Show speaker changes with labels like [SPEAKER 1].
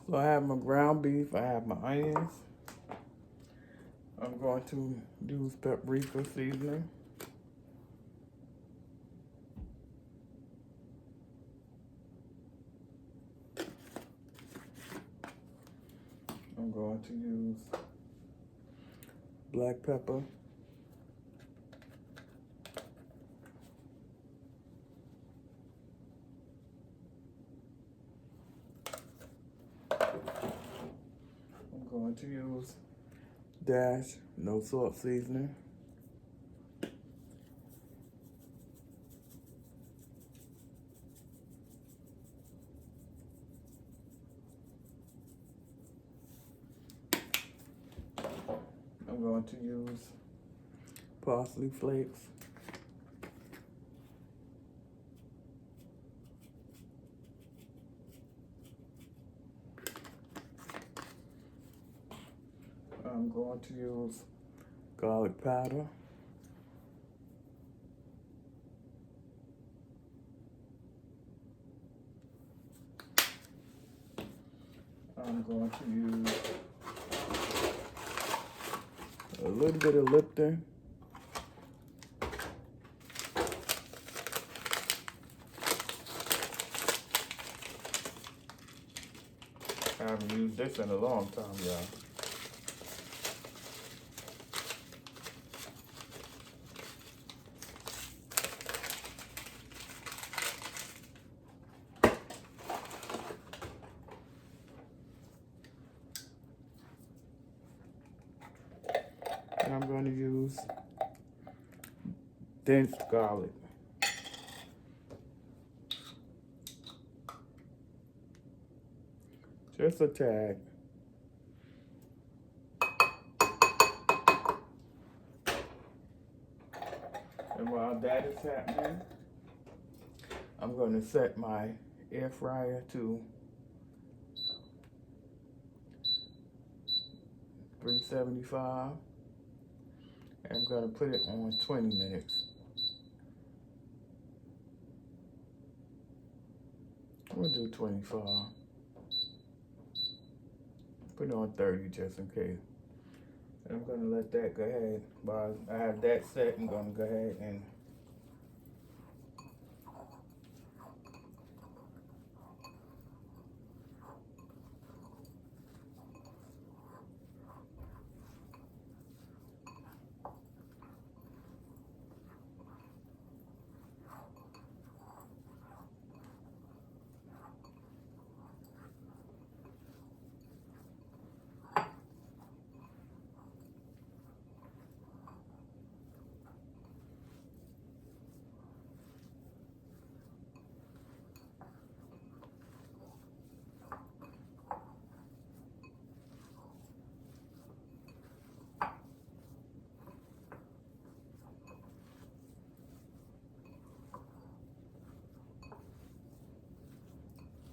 [SPEAKER 1] So I have my ground beef, I have my onions. I'm going to use paprika seasoning. I'm going to use black pepper. I'm going to use Dash no salt seasoning. I'm going to use parsley flakes. I'm going to use garlic powder. I'm going to use a little bit of Lipton. I haven't used this in a long time, y'all. And I'm going to use minced garlic. Just a tad. And while that is happening, I'm going to set my air fryer to 375. And I'm going to put it on 20 minutes. We'll do 25. Put it on 30 just in case. And I'm going to let that go ahead. While I have that set, I'm going to go ahead and